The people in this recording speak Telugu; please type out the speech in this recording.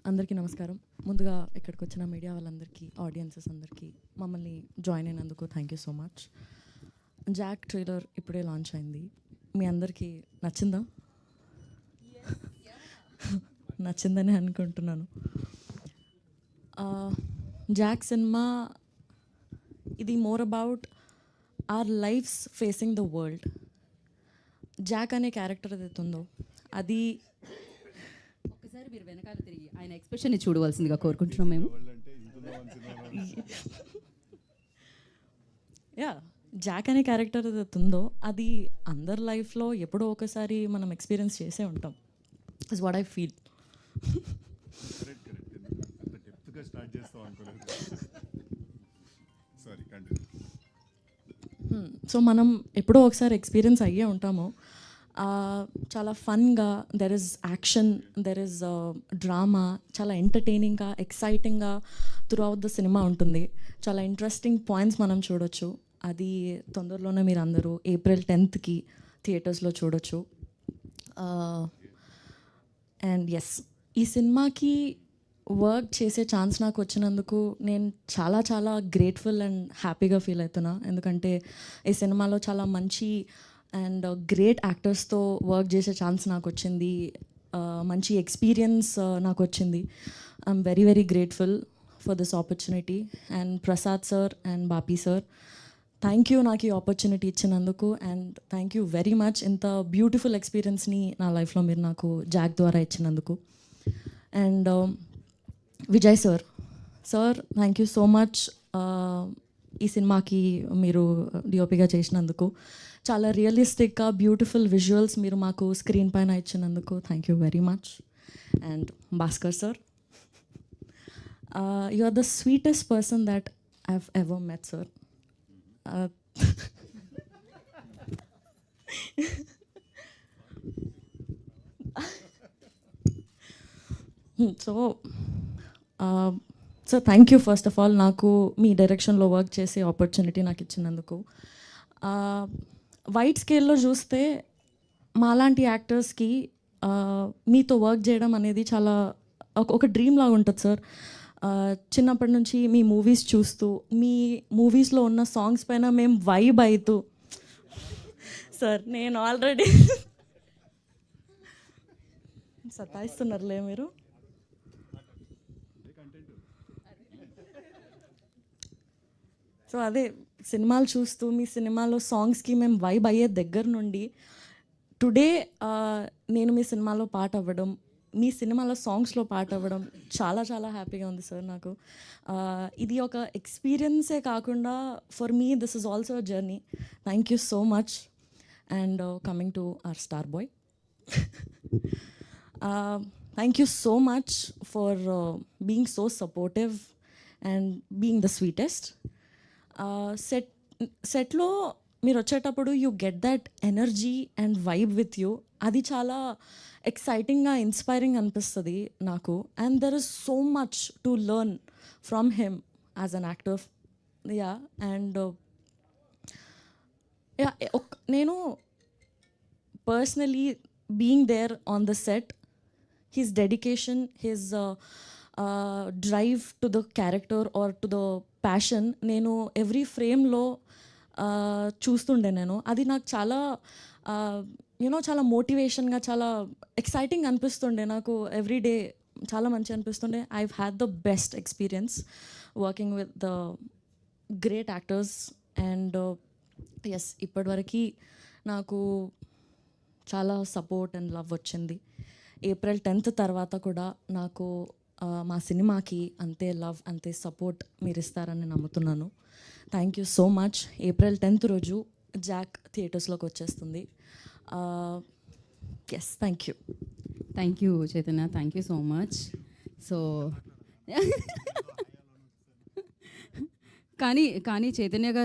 అందరికీ నమస్కారం. ముందుగా ఇక్కడికి వచ్చిన మీడియా వాళ్ళందరికీ, ఆడియన్సెస్ అందరికీ మమ్మల్ని జాయిన్ అయినందుకు thank you so much. Jack trailer ఇప్పుడే లాంచ్ అయింది. మీ అందరికీ నచ్చిందా? నచ్చిందని అనుకుంటున్నాను. జాక్ సినిమా ఇది more about our lives facing the world. Jack అనే క్యారెక్టర్ ఏదైతే ఉందో అది ఒకసారి మీరు వెనకాల తిరిగి ఆయన ఎక్స్ప్రెషన్ని చూడవలసిందిగా కోరుకుంటున్నాం మేము. యా, జాక్ అనే క్యారెక్టర్ ఏదైతే ఉందో అది అందరి లైఫ్లో ఎప్పుడో ఒకసారి మనం ఎక్స్పీరియన్స్ చేసే ఉంటాం. Is what I feel. So మనం ఎప్పుడో ఒకసారి ఎక్స్పీరియన్స్ అయ్యే ఉంటాము. చాలా ఫన్గా, there is action, there is drama, చాలా ఎంటర్టైనింగ్గా, ఎక్సైటింగ్గా త్రూ అవుట్ ద సినిమా ఉంటుంది. చాలా ఇంట్రెస్టింగ్ పాయింట్స్ మనం చూడొచ్చు. అది తొందరలోనే మీరు అందరూ April 10th థియేటర్స్లో చూడొచ్చు. అండ్ ఎస్, ఈ సినిమాకి వర్క్ చేసే ఛాన్స్ నాకు వచ్చినందుకు నేను చాలా చాలా గ్రేట్ఫుల్ అండ్ హ్యాపీగా ఫీల్ అవుతున్నా. ఎందుకంటే ఈ సినిమాలో చాలా మంచి అండ్ గ్రేట్ యాక్టర్స్తో వర్క్ చేసే ఛాన్స్ నాకు వచ్చింది. మంచి ఎక్స్పీరియన్స్ నాకు వచ్చింది. I'm very very grateful for this opportunity. And Prasad sir and Bapi sir, thank you నాకు ఈ ఆపర్చునిటీ ఇచ్చినందుకు. And thank you very much ఇంత బ్యూటిఫుల్ ఎక్స్పీరియన్స్ని నా లైఫ్లో మీరు నాకు జాక్ ద్వారా ఇచ్చినందుకు. And Vijay sir, thank you so much ఈ సినిమాకి మీరు డిఓపిగా చేసినందుకు. చాలా రియలిస్టిక్గా బ్యూటిఫుల్ విజువల్స్ మీరు మాకు స్క్రీన్ పైన ఇచ్చినందుకు thank you very much. And Bhaskar sir, you are the sweetest person that I have ever met sir. So thank you first of all నాకు మీ డైరెక్షన్లో వర్క్ చేసే ఆపర్చునిటీ నాకు ఇచ్చినందుకు. వైడ్ స్కేల్లో చూస్తే మాలాంటి యాక్టర్స్కి మీతో వర్క్ చేయడం అనేది చాలా ఒక డ్రీమ్ లాగా ఉంటుంది సార్. చిన్నప్పటి నుంచి మీ మూవీస్ చూస్తూ, మీ మూవీస్లో ఉన్న సాంగ్స్ పైన మేము వైబ్ అవుతూ, సార్ నేను ఆల్రెడీ సతాయిస్తున్నారులే మీరు. సో అదే సినిమాలు చూస్తూ మీ సినిమాలో సాంగ్స్కి మేము వైబ్ అయ్యే దగ్గర నుండి టుడే నేను మీ సినిమాలో పాట అవ్వడం, మీ సినిమాలో సాంగ్స్లో పాట అవ్వడం చాలా చాలా హ్యాపీగా ఉంది సార్ నాకు. ఇది ఒక ఎక్స్పీరియన్సే కాకుండా for me this is also a journey. Thank you so much. And coming to our star boy, thank you so much for being so supportive and being the sweetest. సెట్లో మీరు వచ్చేటప్పుడు you get that energy and vibe with you. అది చాలా ఎక్సైటింగ్గా, ఇన్స్పైరింగ్ అనిపిస్తుంది నాకు. And there is so much to learn from him as an actor. Yeah, and yeah, నేను personally being there on the set, his dedication, his drive to the character or to the passion, నేను ఎవ్రీ ఫ్రేమ్లో చూస్తుండే. అది నాకు చాలా చాలా మోటివేషన్గా, చాలా ఎక్సైటింగ్ అనిపిస్తుండే నాకు. ఎవ్రీ డే చాలా మంచి అనిపిస్తుండే. I had the best experience working with the great actors. And yes, ఇప్పటివరకు నాకు చాలా సపోర్ట్ అండ్ లవ్ వచ్చింది. April 10th తర్వాత కూడా నాకు మా సినిమాకి అంతే లవ్, అంతే సపోర్ట్ మీరు ఇస్తారని నమ్ముతున్నాను. Thank you so much. April 10th రోజు జాక్ థియేటర్స్లోకి వచ్చేస్తుంది. Yes, thank you. Thank you Chaitanya, thank you so much. So కానీ చైతన్య గారు